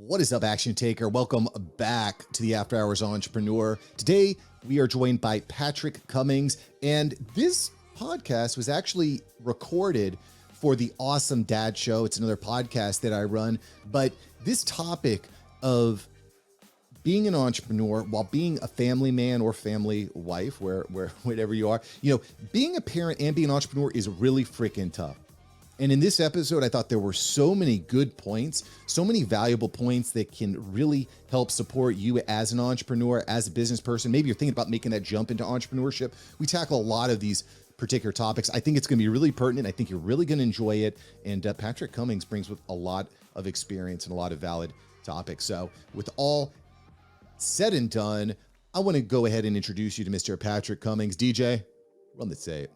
What is up, Action Taker? Welcome back to the After Hours Entrepreneur. Today, we are joined by Patrick Cummings, and this podcast was actually recorded for the Awesome Dad Show. It's another podcast that I run, but this topic of being an entrepreneur while being a family man or family wife, wherever you are, being a parent and being an entrepreneur is really freaking tough. And in this episode, I thought there were so many good points, so many valuable points that can really help support you as an entrepreneur, as a business person. Maybe you're thinking about making that jump into entrepreneurship. We tackle a lot of these particular topics. I think it's going to be really pertinent. I think you're really going to enjoy it. And Patrick Cummings brings with a lot of experience and a lot of valid topics. So with all said and done, I want to go ahead and introduce you to Mr. Patrick Cummings. DJ, run the tape.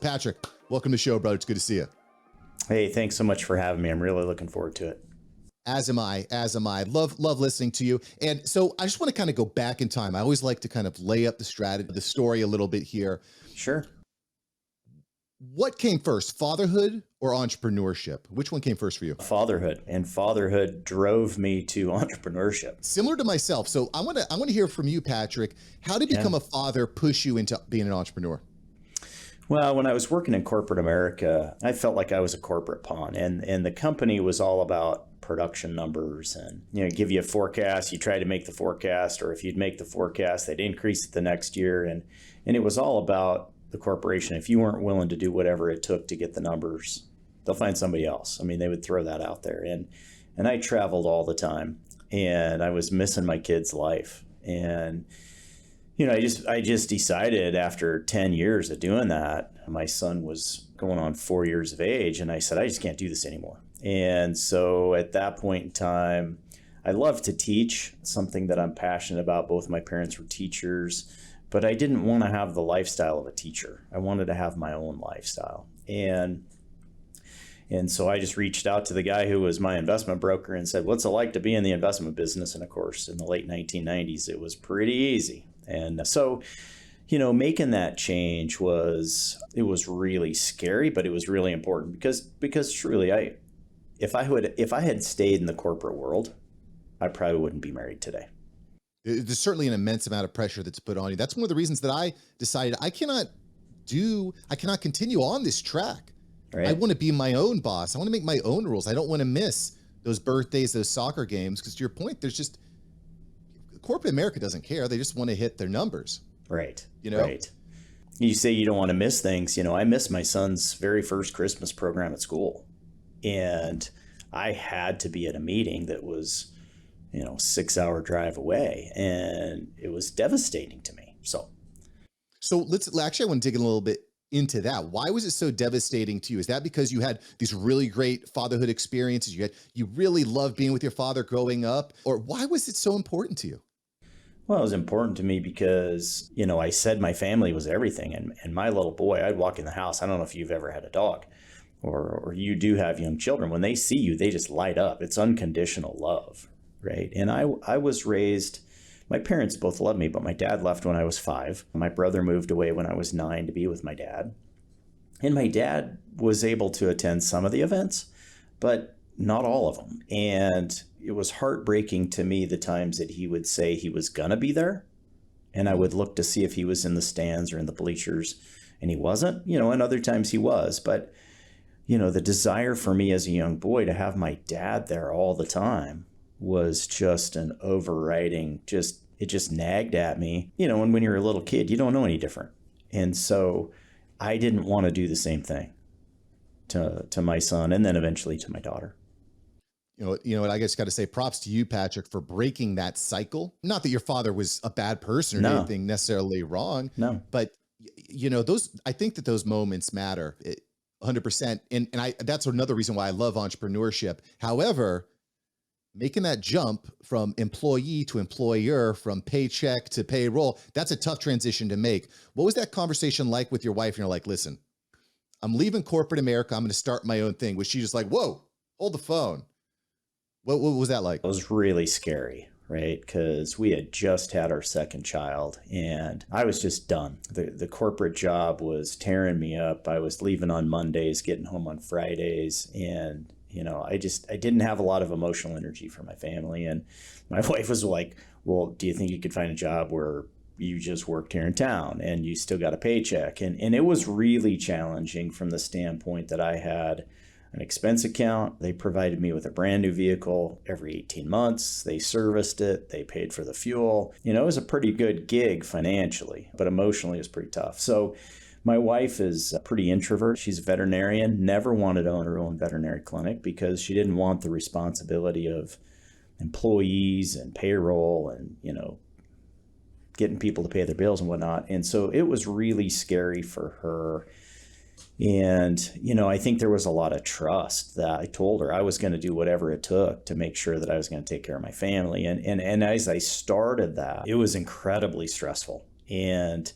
Patrick, welcome to the show, brother. It's good to see you. Hey, thanks so much for having me. I'm really looking forward to it. As am I. Love listening to you. And so I just want to kind of go back in time. I always like to kind of lay up the story a little bit here. Sure. What came first, fatherhood or entrepreneurship? Which one came first for you? Fatherhood, and fatherhood drove me to entrepreneurship. Similar to myself. So I want to hear from you, Patrick. How did become a father push you into being an entrepreneur? Well, when I was working in corporate America, I felt like I was a corporate pawn, and the company was all about production numbers and, give you a forecast, you try to make the forecast, or if you'd make the forecast, they'd increase it the next year. And it was all about the corporation. If you weren't willing to do whatever it took to get the numbers, they'll find somebody else. I mean, they would throw that out there. And I traveled all the time, and I was missing my kid's life. And I just decided after 10 years of doing that, my son was going on 4 years of age, and I said, I just can't do this anymore. And so at that point in time, I love to teach, something that I'm passionate about. Both of my parents were teachers, but I didn't want to have the lifestyle of a teacher. I wanted to have my own lifestyle. And so I just reached out to the guy who was my investment broker and said, what's it like to be in the investment business? And of course, in the late 1990s, it was pretty easy. And so, making that change was really scary, but it was really important because truly, if I had stayed in the corporate world, I probably wouldn't be married today. There's certainly an immense amount of pressure that's put on you. That's one of the reasons that I decided I cannot continue on this track. Right. I want to be my own boss. I want to make my own rules. I don't want to miss those birthdays, those soccer games, because to your point, corporate America doesn't care. They just want to hit their numbers. Right. Right. You say you don't want to miss things. I missed my son's very first Christmas program at school, and I had to be at a meeting that was, 6-hour drive away, and it was devastating to me. So I want to dig in a little bit into that. Why was it so devastating to you? Is that because you had these really great fatherhood experiences? You really loved being with your father growing up, or why was it so important to you? Well, it was important to me because, I said my family was everything. And my little boy, I'd walk in the house. I don't know if you've ever had a dog or you do have young children. When they see you, they just light up. It's unconditional love, right? And I was raised, my parents both loved me, but my dad left when I was 5. My brother moved away when I was 9 to be with my dad. And my dad was able to attend some of the events, but not all of them. And it was heartbreaking to me the times that he would say he was going to be there. And I would look to see if he was in the stands or in the bleachers, and he wasn't, and other times he was. But, the desire for me as a young boy to have my dad there all the time was just an overriding, it just nagged at me. And when you're a little kid, you don't know any different. And so I didn't want to do the same thing to my son and then eventually to my daughter. I guess got to say props to you, Patrick, for breaking that cycle. Not that your father was a bad person or anything necessarily wrong. No. But, I think that those moments matter 100%. And that's another reason why I love entrepreneurship. However, making that jump from employee to employer, from paycheck to payroll, that's a tough transition to make. What was that conversation like with your wife? And you're like, listen, I'm leaving corporate America. I'm going to start my own thing. Was she just like, whoa, hold the phone? What was that like? It was really scary, right? Because we had just had our second child, and I was just done. The corporate job was tearing me up. I was leaving on Mondays, getting home on Fridays, and I didn't have a lot of emotional energy for my family. And my wife was like, well, do you think you could find a job where you just worked here in town and you still got a paycheck? And it was really challenging from the standpoint that I had an expense account. They provided me with a brand new vehicle every 18 months. They serviced it. They paid for the fuel. It was a pretty good gig financially, but emotionally it was pretty tough. So my wife is a pretty introvert. She's a veterinarian, never wanted to own her own veterinary clinic because she didn't want the responsibility of employees and payroll and, getting people to pay their bills and whatnot. And so it was really scary for her. And, I think there was a lot of trust that I told her I was going to do whatever it took to make sure that I was going to take care of my family. And as I started that, it was incredibly stressful. And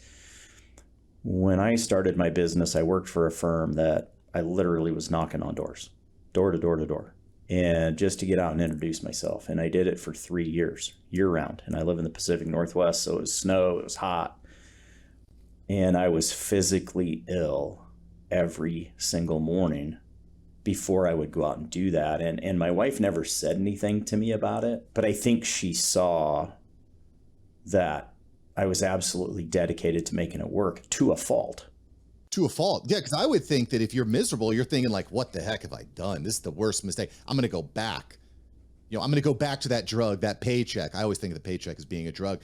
when I started my business, I worked for a firm that I literally was knocking on doors, door to door to door, and just to get out and introduce myself. And I did it for 3 years, year round. And I live in the Pacific Northwest, so it was snow, it was hot. And I was physically ill every single morning before I would go out and do that. And my wife never said anything to me about it, but I think she saw that I was absolutely dedicated to making it work to a fault. To a fault. Yeah, because I would think that if you're miserable, you're thinking like, what the heck have I done? This is the worst mistake. I'm going to go back. I'm going to go back to that drug, that paycheck. I always think of the paycheck as being a drug.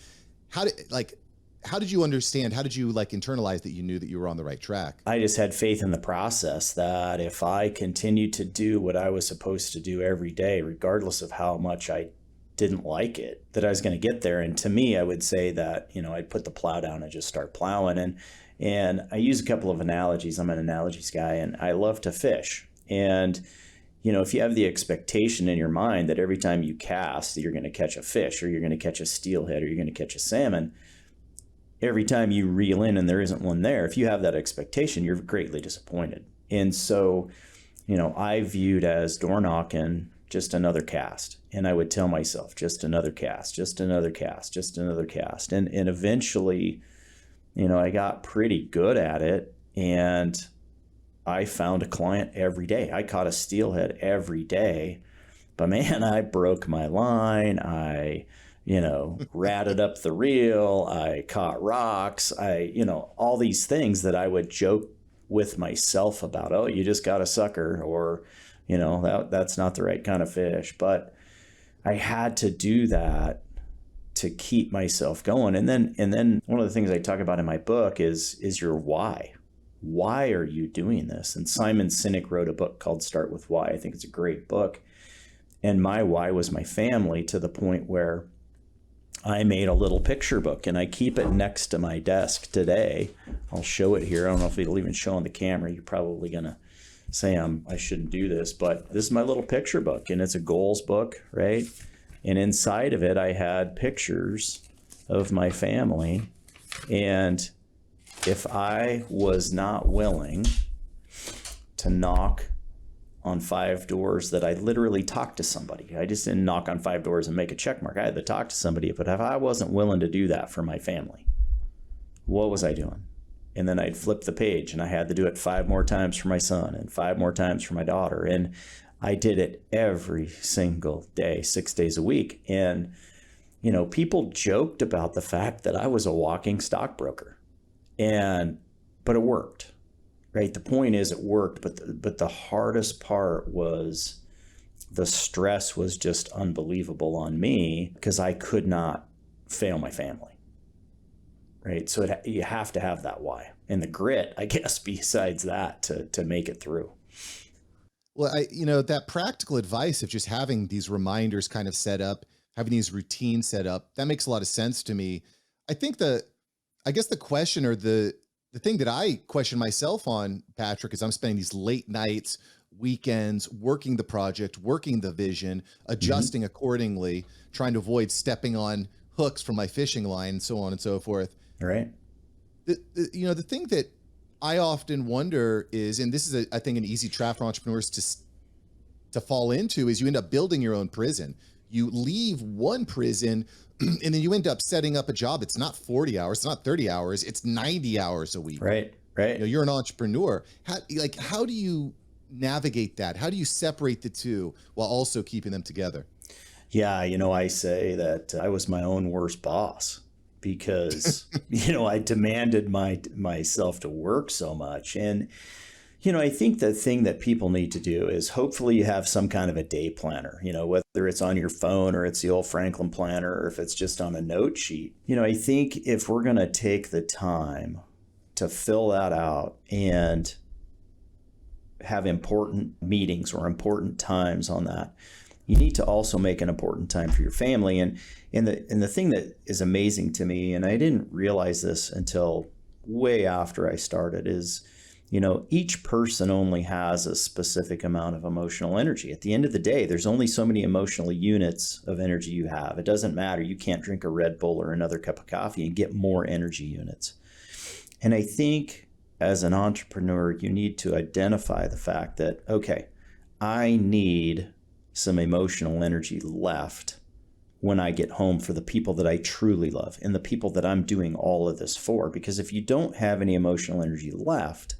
How did you understand? How did you internalize that you knew that you were on the right track? I just had faith in the process that if I continued to do what I was supposed to do every day, regardless of how much I didn't like it, that I was going to get there. And to me, I would say that, I'd put the plow down and just start plowing. And I use a couple of analogies. I'm an analogies guy and I love to fish. And, if you have the expectation in your mind that every time you cast that you're going to catch a fish or you're going to catch a steelhead or you're going to catch a salmon, every time you reel in and there isn't one there, if you have that expectation, you're greatly disappointed. And so, I viewed as door knocking just another cast. And I would tell myself, just another cast, just another cast, just another cast. And eventually, I got pretty good at it. And I found a client every day. I caught a steelhead every day. But man, I broke my line. I, ratted up the reel. I caught rocks. All these things that I would joke with myself about. Oh, you just got a sucker, or that's not the right kind of fish. But I had to do that to keep myself going. And then one of the things I talk about in my book is your why. Why are you doing this? And Simon Sinek wrote a book called Start With Why. I think it's a great book. And my why was my family, to the point where I made a little picture book and I keep it next to my desk today. I'll show it here. I don't know if it'll even show on the camera. You're probably going to say I shouldn't do this, but this is my little picture book, and it's a goals book, right? And inside of it, I had pictures of my family. And if I was not willing to knock on 5 doors, that I literally talked to somebody, I just didn't knock on 5 doors and make a check mark. I had to talk to somebody. But if I wasn't willing to do that for my family, what was I doing? And then I'd flip the page and I had to do it 5 more times for my son and 5 more times for my daughter. And I did it every single day, 6 days a week. And, people joked about the fact that I was a walking stockbroker, but it worked, right? The point is it worked, but the hardest part was the stress was just unbelievable on me because I could not fail my family. Right. So you have to have that why, and the grit, I guess, besides that, to make it through. Well, that practical advice of just having these reminders kind of set up, having these routines set up, that makes a lot of sense to me. I think the question, or the thing that I question myself on, Patrick, is I'm spending these late nights, weekends, working the project, working the vision, adjusting accordingly, trying to avoid stepping on hooks from my fishing line, and so on and so forth. Right. The thing that I often wonder is, and this is I think an easy trap for entrepreneurs to fall into, is you end up building your own prison. You leave one prison and then you end up setting up a job. It's not 40 hours, it's not 30 hours, it's 90 hours a week. Right. Right. You're an entrepreneur. How do you navigate that? How do you separate the two while also keeping them together? Yeah, I say that I was my own worst boss because, I demanded myself to work so much. And, I think the thing that people need to do is hopefully you have some kind of a day planner, whether it's on your phone or it's the old Franklin planner or if it's just on a note sheet. I think if we're going to take the time to fill that out and have important meetings or important times on that, you need to also make an important time for your family. And the thing that is amazing to me, and I didn't realize this until way after I started, is, each person only has a specific amount of emotional energy. At the end of the day, there's only so many emotional units of energy you have. It doesn't matter. You can't drink a Red Bull or another cup of coffee and get more energy units. And I think as an entrepreneur, you need to identify the fact that, okay, I need some emotional energy left when I get home for the people that I truly love and the people that I'm doing all of this for. Because if you don't have any emotional energy left,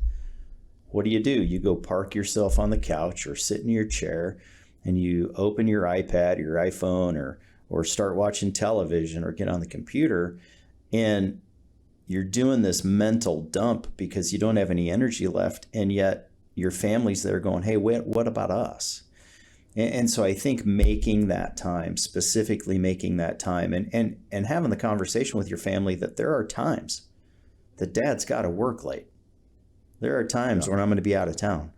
what do? You go park yourself on the couch or sit in your chair and you open your iPad, your iPhone, or start watching television or get on the computer, and you're doing this mental dump because you don't have any energy left, and yet your family's there going, hey, what about us? And so I think making that time, specifically making that time and having the conversation with your family that there are times that dad's got to work late. There are times when I'm going to be out of town.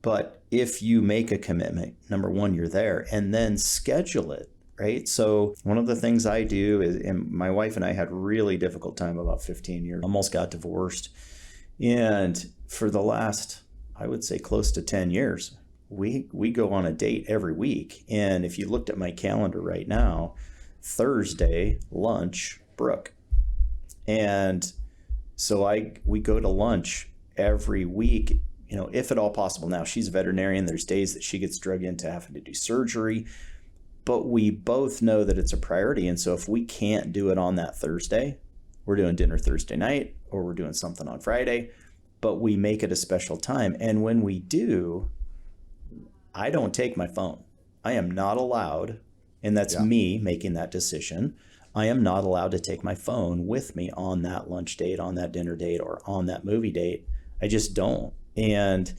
But if you make a commitment, number one, you're there, and then schedule it, right? So one of the things I do is, and my wife and I had a really difficult time about 15 years, almost got divorced. And for the last, I would say close to 10 years, we go on a date every week. And if you looked at my calendar right now, Thursday, lunch, Brooke. And so we go to lunch every week, if at all possible. Now, she's a veterinarian. There's days that she gets drugged into having to do surgery, but we both know that it's a priority. And so if we can't do it on that Thursday, we're doing dinner Thursday night or we're doing something on Friday, but we make it a special time. And when we do, I don't take my phone. I am not allowed, and that's me making that decision. I am not allowed to take my phone with me on that lunch date, on that dinner date, or on that movie date. I just don't. And,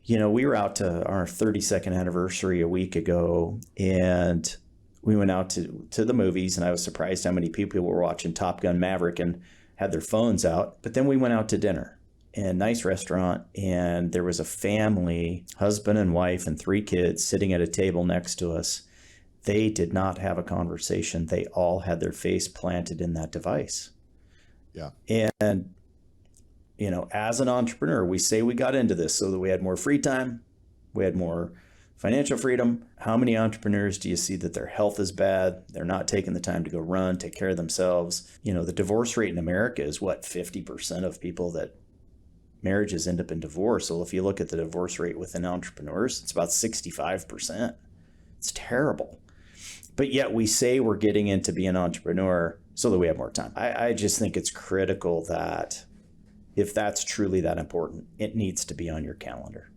we were out to our 32nd anniversary a week ago, and we went out to the movies, and I was surprised how many people were watching Top Gun Maverick and had their phones out. But then we went out to dinner, and nice restaurant, and there was a family, husband and wife and 3 kids sitting at a table next to us. They did not have a conversation. They all had their face planted in that device. Yeah. And, as an entrepreneur, we say we got into this so that we had more free time. We had more financial freedom. How many entrepreneurs do you see that their health is bad? They're not taking the time to go run, take care of themselves. The divorce rate in America is 50% of people that marriages end up in divorce. Well, if you look at the divorce rate within entrepreneurs, it's about 65%. It's terrible. But yet we say we're getting into being an entrepreneur so that we have more time. I just think it's critical that if that's truly that important, it needs to be on your calendar.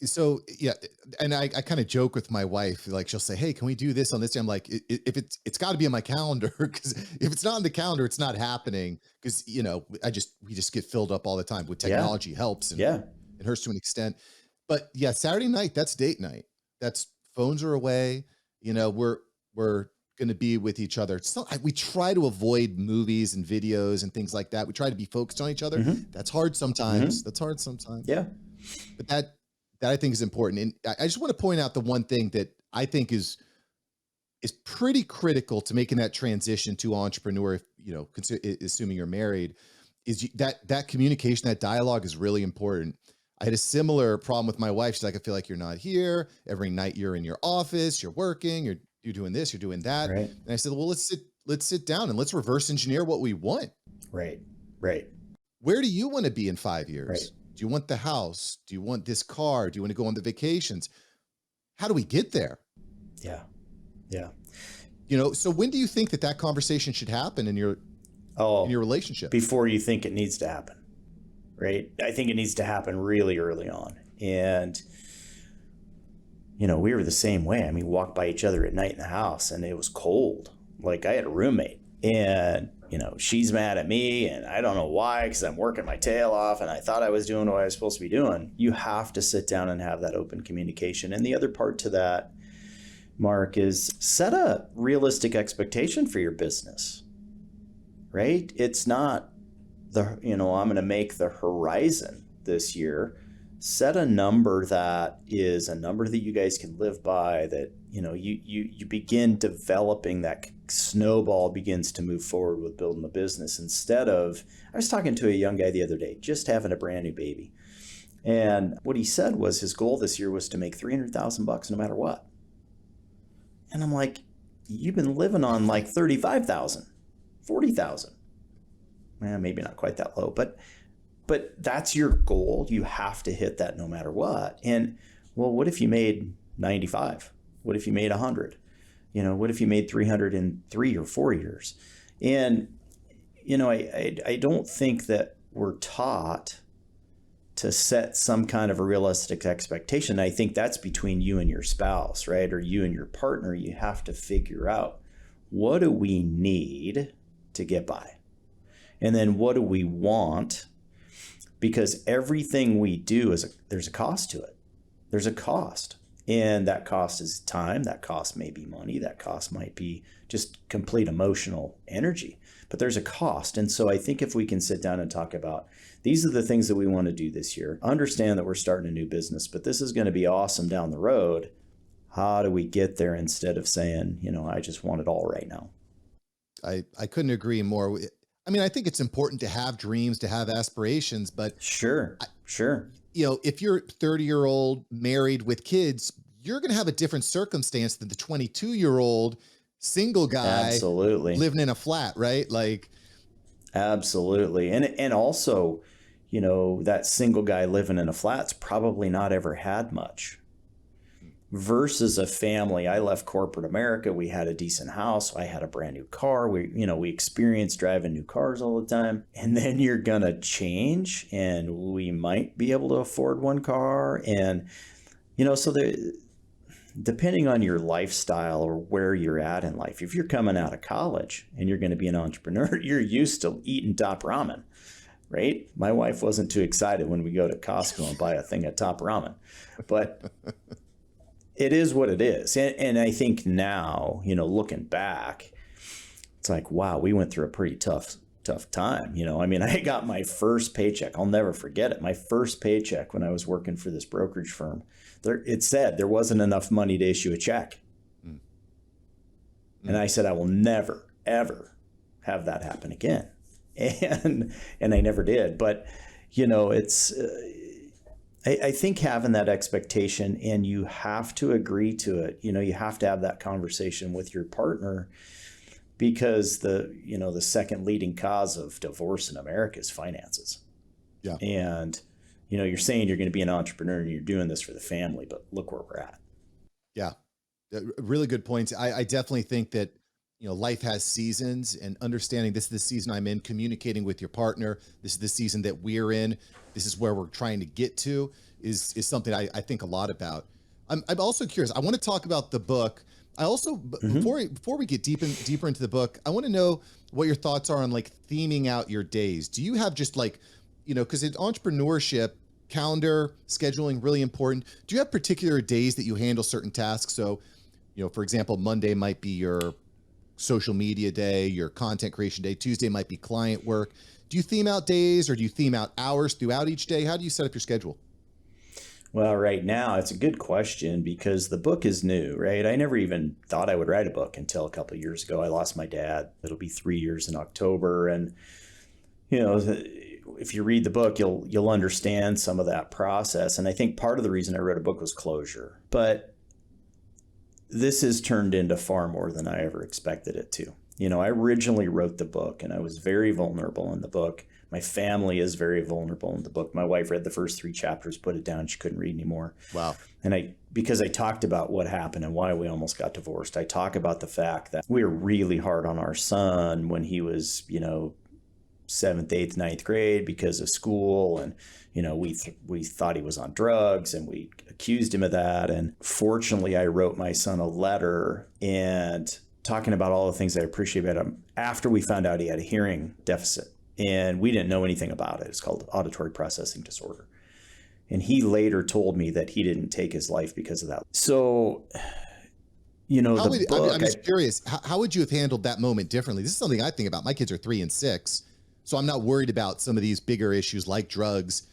So, yeah. And I kind of joke with my wife, like she'll say, hey, can we do this on this day? I'm like, if it's got to be on my calendar, because if it's not on the calendar, it's not happening. Because, we just get filled up all the time with technology helps and it hurts to an extent. But yeah, Saturday night, that's date night. That's phones are away. We're going to be with each other. We try to avoid movies and videos and things like that. We try to be focused on each other. Mm-hmm. That's hard sometimes. Mm-hmm. That's hard sometimes. Yeah. But that I think is important. And I just want to point out the one thing that I think is pretty critical to making that transition to entrepreneur, assuming you're married, is that communication, that dialogue is really important. I had a similar problem with my wife. She's like, I feel like you're not here. Every night you're in your office, you're working, you're doing this, you're doing that. Right. And I said, well, let's sit down and let's reverse engineer what we want. Right. Where do you want to be in 5 years? Right. Do you want the house? Do you want this car? Do you want to go on the vacations? How do we get there? Yeah. So when do you think that conversation should happen in your relationship? Before you think it needs to happen. right? I think it needs to happen really early on. And, we were the same way. I mean, we walked by each other at night in the house and it was cold. Like I had a roommate and, she's mad at me and I don't know why, because I'm working my tail off and I thought I was doing what I was supposed to be doing. You have to sit down and have that open communication. And the other part to that, Mark, is set a realistic expectation for your business, right? It's not I'm going to make the horizon this year. Set a number that is a number that you guys can live by, that, you begin developing, that snowball begins to move forward with building the business. Instead of, I was talking to a young guy the other day, just having a brand new baby. And what he said was his goal this year was to make $300,000 no matter what. And I'm like, you've been living on like 35,000, 40,000. Well, maybe not quite that low, but that's your goal. You have to hit that no matter what. And well, what if you made 95? What if you made 100? What if you made 300 in 3 or 4 years? And, I don't think that we're taught to set some kind of a realistic expectation. I think that's between you and your spouse, right? Or you and your partner. You have to figure out, what do we need to get by? And then what do we want? Because everything we do there's a cost to it. There's a cost. And that cost is time. That cost may be money. That cost might be just complete emotional energy. But there's a cost. And so I think if we can sit down and talk about, these are the things that we want to do this year. Understand that we're starting a new business, but this is going to be awesome down the road. How do we get there, instead of saying, I just want it all right now? I couldn't agree more. I mean, I think it's important to have dreams, to have aspirations, but Sure. If you're 30-year-old married with kids, you're going to have a different circumstance than the 22-year-old single guy Absolutely. living in a flat, right? Like, absolutely. And also, that single guy living in a flat's probably not ever had much. Versus a family. I left corporate America. We had a decent house. I had a brand new car. We experienced driving new cars all the time. And then you're going to change, and we might be able to afford one car. And, so depending on your lifestyle or where you're at in life, if you're coming out of college and you're going to be an entrepreneur, you're used to eating top ramen, right? My wife wasn't too excited when we go to Costco and buy a thing of top ramen, but it is what it is. And I think now, looking back, it's like, wow, we went through a pretty tough time. I got my first paycheck. I'll never forget it. My first paycheck when I was working for this brokerage firm, it said there wasn't enough money to issue a check. Mm. And I said, I will never, ever have that happen again. And I never did. But, it's... I think having that expectation, and you have to agree to it, you have to have that conversation with your partner, because the second leading cause of divorce in America is finances. Yeah. And, you're saying you're going to be an entrepreneur and you're doing this for the family, but look where we're at. Yeah. Really good points. I definitely think that, life has seasons, and understanding this is the season I'm in, communicating with your partner, this is the season that we're in, this is where we're trying to get to, is something I think a lot about. I'm also curious. I want to talk about the book. I also, before we get deeper into the book, I want to know what your thoughts are on like theming out your days. Do you have just like, because in entrepreneurship, calendar scheduling, really important. Do you have particular days that you handle certain tasks? So, for example, Monday might be your social media day, your content creation day. Tuesday might be client work. Do you theme out days, or do you theme out hours throughout each day? How do you set up your schedule? Well, right now, it's a good question, because the book is new, right? I never even thought I would write a book until a couple of years ago. I lost my dad. It'll be 3 years in October. And, if you read the book, you'll understand some of that process. And I think part of the reason I wrote a book was closure. But this has turned into far more than I ever expected it to. I originally wrote the book, and I was very vulnerable in the book. My family is very vulnerable in the book. My wife read the first 3 chapters, put it down. She couldn't read anymore. Wow. And because I talked about what happened and why we almost got divorced, I talk about the fact that we were really hard on our son when he was, seventh, eighth, ninth grade because of school. And, we thought he was on drugs and we accused him of that. And fortunately, I wrote my son a letter and talking about all the things I appreciate about him after we found out he had a hearing deficit. And we didn't know anything about it. It's called auditory processing disorder. And he later told me that he didn't take his life because of that. So, I'm just curious, how would you have handled that moment differently? This is something I think about. My kids are 3 and 6, so I'm not worried about some of these bigger issues like drugs.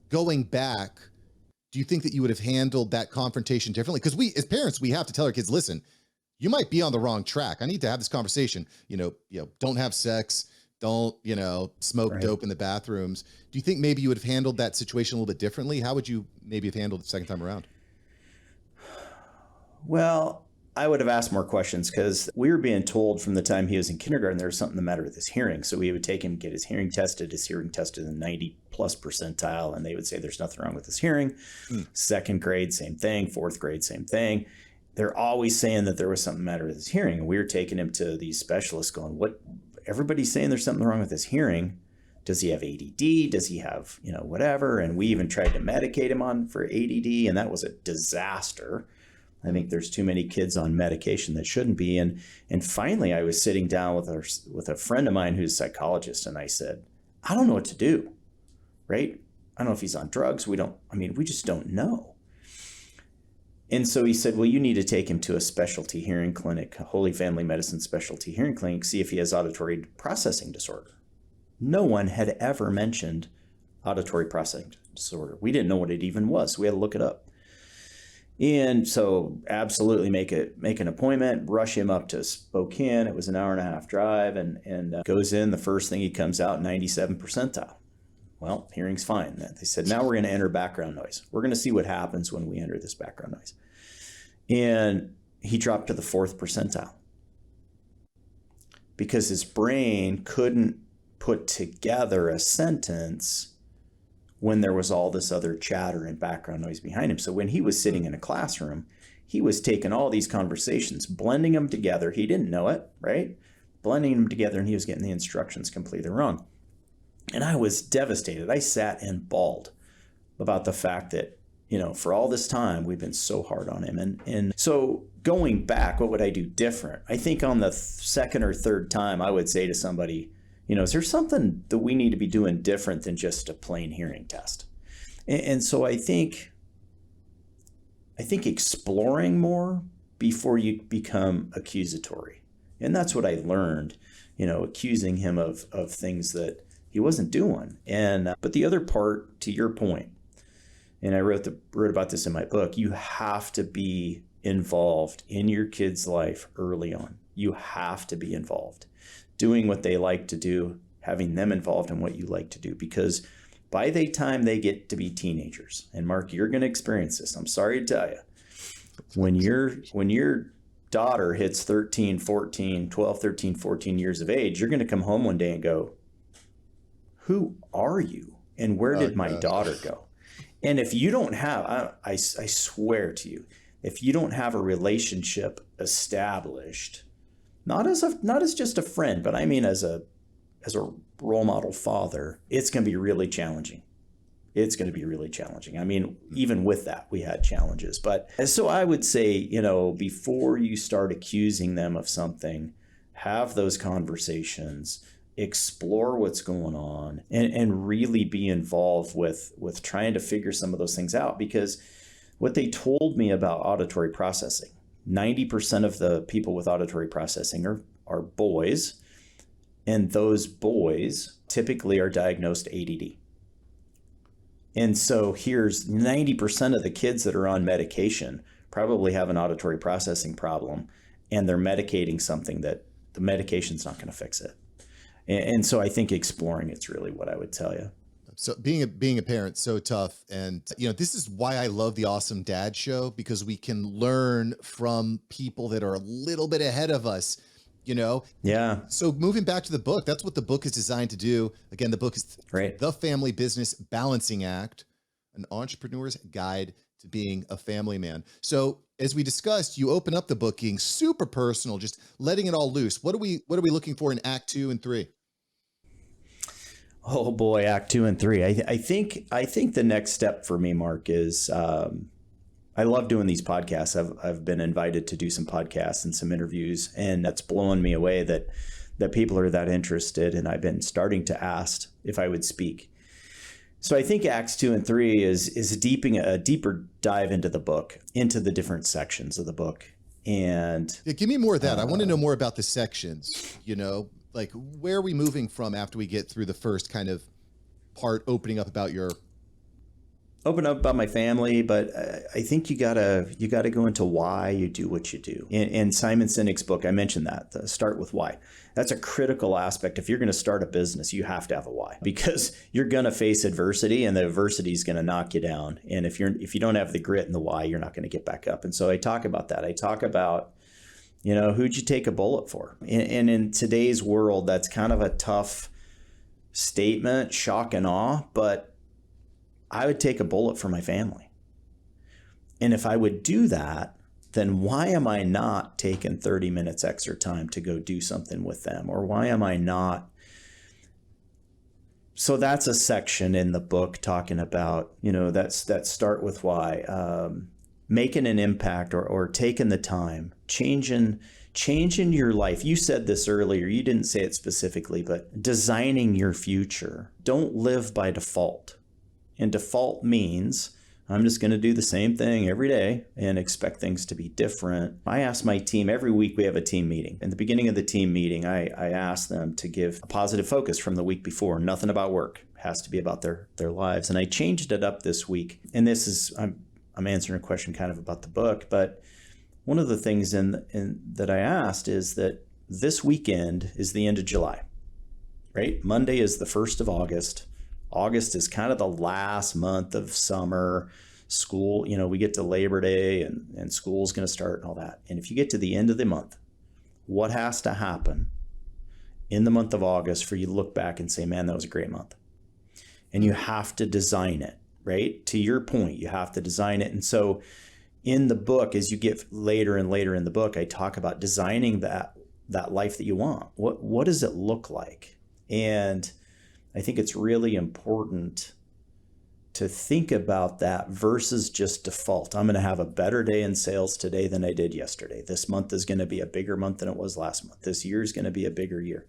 Going back, do you think that you would have handled that confrontation differently? Because we, as parents, we have to tell our kids, listen, you might be on the wrong track. I need to have this conversation. Don't have sex. Don't, smoke dope in the bathrooms. Do you think maybe you would have handled that situation a little bit differently? How would you maybe have handled it the second time around? Well, I would have asked more questions because we were being told from the time he was in kindergarten there was something the matter with his hearing. So we would take him, get his hearing tested in 90 plus percentile, and they would say there's nothing wrong with his hearing. Second grade, same thing. Fourth grade, same thing. They're always saying that there was something the matter with his hearing. And we were taking him to these specialists going, what? Everybody's saying there's something wrong with his hearing. Does he have ADD? Does he have, whatever? And we even tried to medicate him for ADD, and that was a disaster. I think there's too many kids on medication that shouldn't be. And finally, I was sitting down with a friend of mine who's a psychologist, and I said, I don't know what to do, right? I don't know if he's on drugs. We just don't know. And so he said, well, you need to take him to a specialty hearing clinic, a Holy Family Medicine specialty hearing clinic, see if he has auditory processing disorder. No one had ever mentioned auditory processing disorder. We didn't know what it even was, so we had to look it up. And so absolutely make an appointment, rush him up to Spokane. It was an hour and a half drive, and goes in. The first thing he comes out, 97 percentile. Well, hearing's fine. They said, now we're going to enter background noise. We're going to see what happens when we enter this background noise. And he dropped to the 4th percentile because his brain couldn't put together a sentence when there was all this other chatter and background noise behind him. So when he was sitting in a classroom, he was taking all these conversations, blending them together. He didn't know it, right? Blending them together, and he was getting the instructions completely wrong. And I was devastated. I sat and bawled about the fact that, for all this time, we've been so hard on him. And so going back, what would I do different? I think on the second or third time, I would say to somebody, is there something that we need to be doing different than just a plain hearing test? And so I think exploring more before you become accusatory. And that's what I learned, accusing him of things that he wasn't doing. And but the other part, to your point, and I wrote about this in my book, you have to be involved in your kid's life early on. You have to be involved, doing what they like to do, having them involved in what you like to do, because by the time they get to be teenagers, and Mark, you're going to experience this. I'm sorry to tell you, when your daughter hits 13, 14, 12, 13, 14 years of age, you're going to come home one day and go, who are you? And where did my daughter go? And if you don't have, I swear to you, if you don't have a relationship established, not as just a friend, but I mean as a role model father, it's going to be really challenging. It's going to be really challenging. I mean, even with that, we had challenges. But so I would say, before you start accusing them of something, have those conversations, explore what's going on, and really be involved with trying to figure some of those things out. Because what they told me about auditory processing, 90% of the people with auditory processing are boys, and those boys typically are diagnosed ADD. And so here's 90% of the kids that are on medication probably have an auditory processing problem, and they're medicating something that the medication's not going to fix it. And so I think exploring it's really what I would tell you. So being a parent, so tough. And, this is why I love the Awesome Dad Show, because we can learn from people that are a little bit ahead of us, Yeah. So moving back to the book, that's what the book is designed to do. Again, the book is right. The Family Business Balancing Act, an entrepreneur's guide to being a family man. So as we discussed, you open up the book being super personal, just letting it all loose. What are we looking for in Act 2 and 3? Oh boy, Act 2 and 3. I think the next step for me, Mark, is I love doing these podcasts. I've been invited to do some podcasts and some interviews, and that's blowing me away that people are that interested. And I've been starting to ask if I would speak. So I think Acts 2 and 3 is a deeper dive into the book, into the different sections of the book. And yeah, give me more of that. I want to know more about the sections, like where are we moving from after we get through the first kind of part opening up about my family, but I think you gotta go into why you do what you do. In Simon Sinek's book, I mentioned that start with why. That's a critical aspect. If you're going to start a business, you have to have a why, because you're going to face adversity, and the adversity is going to knock you down. And if you don't have the grit and the why, you're not going to get back up. And so I talk about that. I talk about, who'd you take a bullet for? And in today's world, that's kind of a tough statement, shock and awe, but I would take a bullet for my family. And if I would do that, then why am I not taking 30 minutes extra time to go do something with them? Or why am I not? So that's a section in the book talking about, that start with why, making an impact or taking the time, changing your life. You said this earlier, you didn't say it specifically, but designing your future. Don't live by default. And default means I'm just going to do the same thing every day and expect things to be different. I ask my team, every week we have a team meeting. In the beginning of the team meeting, I ask them to give a positive focus from the week before. Nothing about work. It has to be about their lives. And I changed it up this week. And this is, I'm answering a question kind of about the book, but one of the things that I asked is that this weekend is the end of July, right? Monday is the 1st of August. August is kind of the last month of summer. School, we get to Labor Day and school's going to start and all that. And if you get to the end of the month, what has to happen in the month of August for you to look back and say, man, that was a great month? And you have to design it, right? To your point, you have to design it. And so in the book, as you get later and later in the book, I talk about designing that life that you want. What does it look like? And I think it's really important to think about that versus just default. I'm going to have a better day in sales today than I did yesterday. This month is going to be a bigger month than it was last month. This year is going to be a bigger year.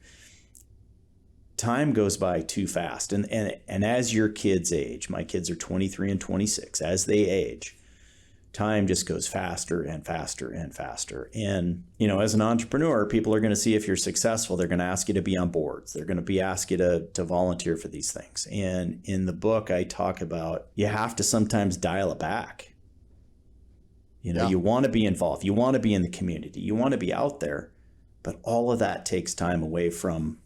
Time goes by too fast. And as your kids age, my kids are 23 and 26, as they age, time just goes faster and faster and faster. And, as an entrepreneur, people are going to see if you're successful. They're going to ask you to be on boards. They're going to ask you to volunteer for these things. And in the book, I talk about you have to sometimes dial it back. You want to be involved. You want to be in the community. You want to be out there. But all of that takes time away from,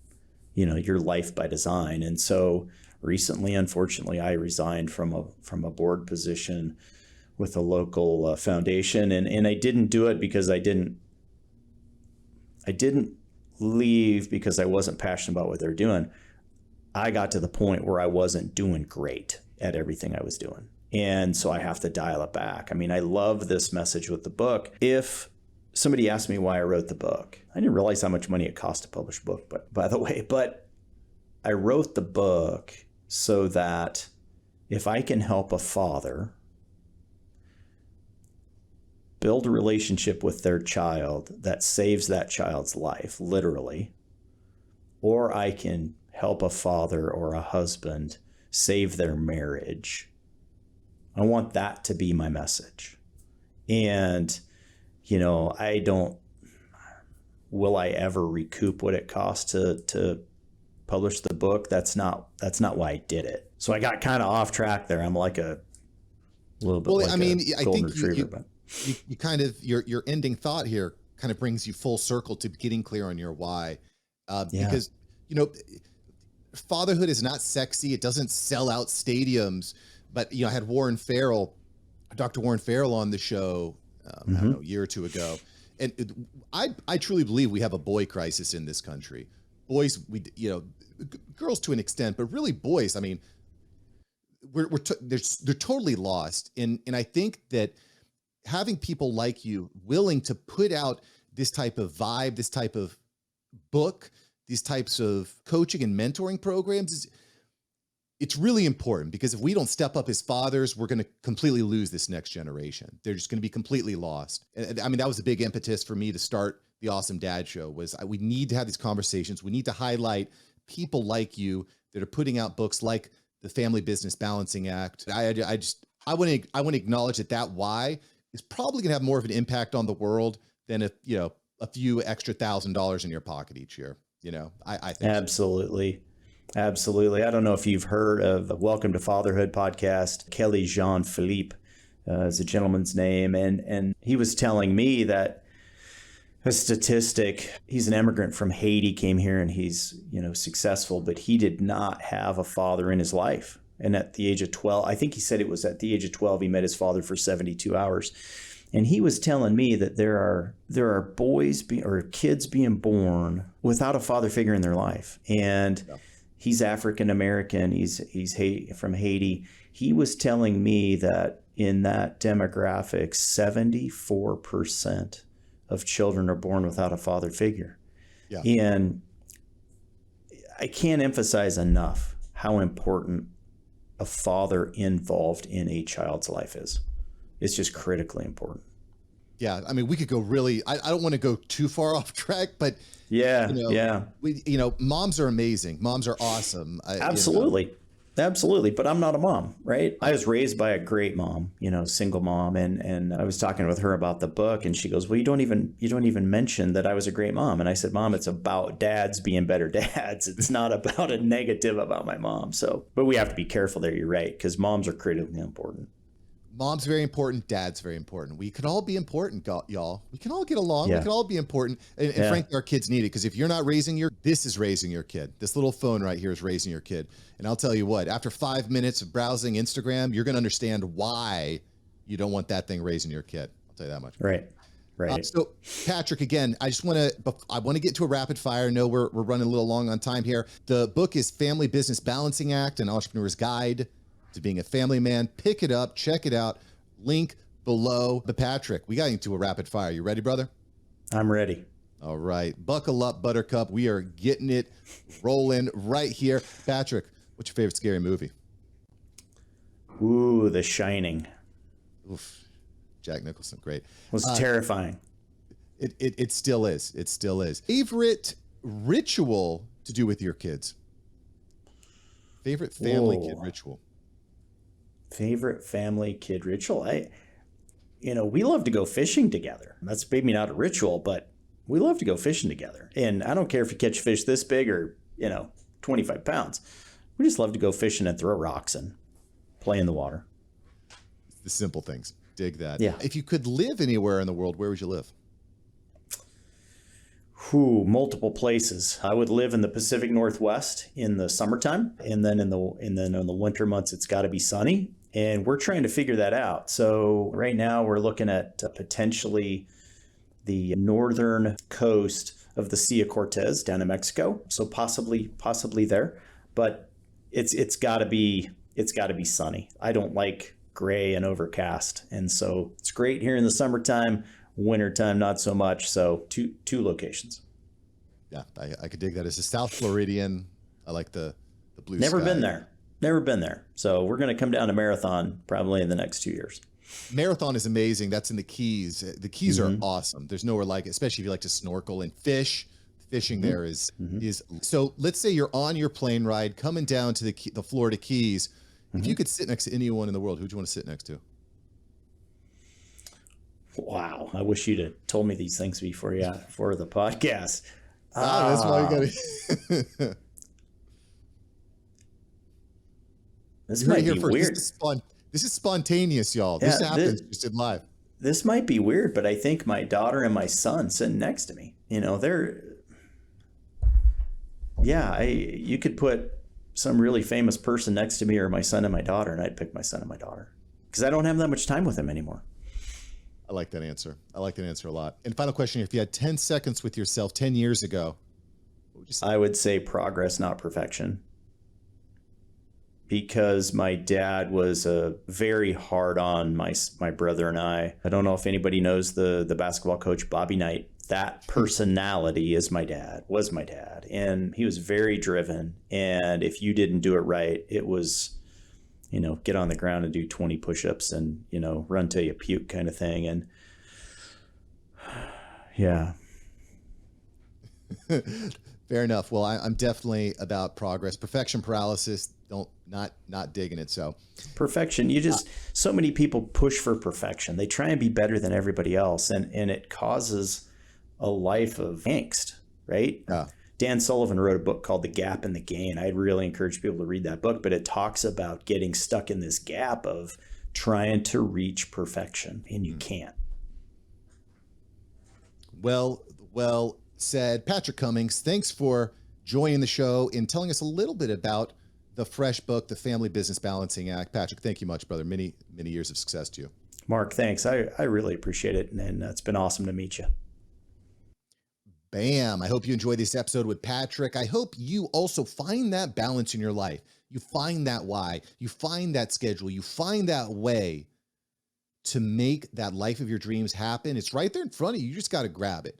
your life by design. And so recently, unfortunately, I resigned from a board position with a local foundation, and I didn't do it because I didn't leave because I wasn't passionate about what they're doing. I got to the point where I wasn't doing great at everything I was doing, and so I have to dial it back. I mean, I love this message with the book. If somebody asked me why I wrote the book, I didn't realize how much money it cost to publish a book, but by the way, I wrote the book so that if I can help a father build a relationship with their child that saves that child's life, literally, or I can help a father or a husband save their marriage. I want that to be my message. And, will I ever recoup what it cost to publish the book? That's not why I did it. So I got kind of off track there. I'm like a little bit like a golden retriever, but you kind of your ending thought here kind of brings you full circle to getting clear on your why, because fatherhood is not sexy. It doesn't sell out stadiums. But I had Dr. Warren Farrell on the show I don't know, a year or two ago, and I truly believe we have a boy crisis in this country. Boys, girls to an extent, but really boys. I mean, they're totally lost, and I think that having people like you willing to put out this type of vibe, this type of book, these types of coaching and mentoring programs it's really important, because if we don't step up as fathers, we're going to completely lose this next generation. They're just going to be completely lost. And I mean, that was a big impetus for me to start the Awesome Dad Show. We need to have these conversations. We need to highlight people like you that are putting out books like the Family Business Balancing Act. I want to acknowledge that why is probably going to have more of an impact on the world than if, a few extra $1,000 in your pocket each year. I think Absolutely. So. Absolutely. I don't know if you've heard of the Welcome to Fatherhood podcast. Kelly Jean-Philippe is a gentleman's name. And he was telling me that a statistic, he's an immigrant from Haiti, came here, and he's, successful, but he did not have a father in his life. And at the age of 12, I think he said it was at the age of 12, he met his father for 72 hours. And he was telling me that there are boys or kids being born without a father figure in their life. And he's African American. He's from Haiti. He was telling me that in that demographic, 74% of children are born without a father figure. Yeah. And I can't emphasize enough how important a father involved in a child's life is. It's just critically important. Yeah. I mean, we could go really, I don't want to go too far off track, but moms are amazing. Moms are awesome. Absolutely. Absolutely. But I'm not a mom, right? I was raised by a great mom, single mom. And I was talking with her about the book, and she goes, well, you don't even mention that I was a great mom. And I said, Mom, it's about dads being better dads. It's not about a negative about my mom. So, but we have to be careful there. You're right. Because moms are critically important. Mom's very important. Dad's very important. We can all be important, y'all. We can all get along. Yeah. We can all be important. And frankly, our kids need it, because if you're not this is raising your kid. This little phone right here is raising your kid. And I'll tell you what, after 5 minutes of browsing Instagram, you're going to understand why you don't want that thing raising your kid. I'll tell you that much. Right. Right. So Patrick, again, I want to get to a rapid fire. I know we're running a little long on time here. The book is Family Business Balancing Act, an Entrepreneur's Guide to Being a Family Man. Pick it up, check it out. Link below. But Patrick, we got into a rapid fire. You ready, brother? I'm ready. All right. Buckle up, Buttercup. We are getting it rolling right here. Patrick, what's your favorite scary movie? Ooh, The Shining. Oof. Jack Nicholson. Great. It was terrifying. It still is. It still is. Favorite ritual to do with your kids? Favorite family kid ritual? Favorite family kid ritual? We love to go fishing together. That's maybe not a ritual, but we love to go fishing together. And I don't care if you catch fish this big or, 25 pounds. We just love to go fishing and throw rocks and play in the water. The simple things. Dig that. Yeah. If you could live anywhere in the world, where would you live? Multiple places. I would live in the Pacific Northwest in the summertime, and then in the winter months, it's got to be sunny. And we're trying to figure that out. So right now we're looking at potentially the northern coast of the Sea of Cortez down in Mexico. So possibly there, but it's got to be sunny. I don't like gray and overcast, and so it's great here in the summertime. Wintertime, not so much. So two locations. Yeah, I could dig that. As a South Floridian, I like the blue Never sky. Never been there. So we're going to come down to Marathon probably in the next 2 years. Marathon is amazing. That's in the Keys. The Keys are awesome. There's nowhere like it, especially if you like to snorkel and fish. Fishing there is. So let's say you're on your plane ride coming down to the Florida Keys. If you could sit next to anyone in the world, who'd you want to sit next to? Wow. I wish you'd have told me these things before the podcast. That's why you got to. This might be weird. This is spontaneous, y'all. This happens just in live. This might be weird, but I think my daughter and my son sitting next to me, you could put some really famous person next to me or my son and my daughter, and I'd pick my son and my daughter because I don't have that much time with them anymore. I like that answer. I like that answer a lot. And final question, if you had 10 seconds with yourself 10 years ago, what would you say? I would say progress, not perfection. Because my dad was very hard on my brother and I. I don't know if anybody knows the basketball coach, Bobby Knight. that personality was my dad. And he was very driven. And if you didn't do it right, it was, get on the ground and do 20 push-ups and, run till you puke kind of thing. And yeah. Fair enough. Well, I'm definitely about progress. Perfection paralysis, not digging it. So perfection, so many people push for perfection. They try and be better than everybody else. And it causes a life of angst, right? Yeah. Dan Sullivan wrote a book called The Gap and the Gain. I'd really encourage people to read that book, but it talks about getting stuck in this gap of trying to reach perfection, and you can't. Well said. Patrick Cummings, thanks for joining the show and telling us a little bit about the fresh book, The Family Business Balancing Act. Patrick, thank you much, brother. Many years of success to you. Mark, thanks. I really appreciate it, and it's been awesome to meet you. Bam. I hope you enjoyed this episode with Patrick. I hope you also find that balance in your life. You find that why. You find that schedule. You find that way to make that life of your dreams happen. It's right there in front of you. You just got to grab it.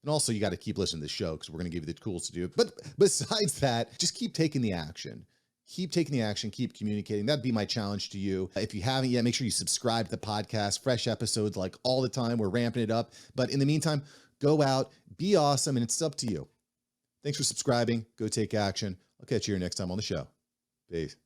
And also, you got to keep listening to the show because we're going to give you the tools to do it. But besides that, just keep taking the action. Keep taking the action. Keep communicating. That'd be my challenge to you. If you haven't yet, make sure you subscribe to the podcast. Fresh episodes like all the time. We're ramping it up. But in the meantime, go out, be awesome, and it's up to you. Thanks for subscribing. Go take action. I'll catch you here next time on the show. Peace.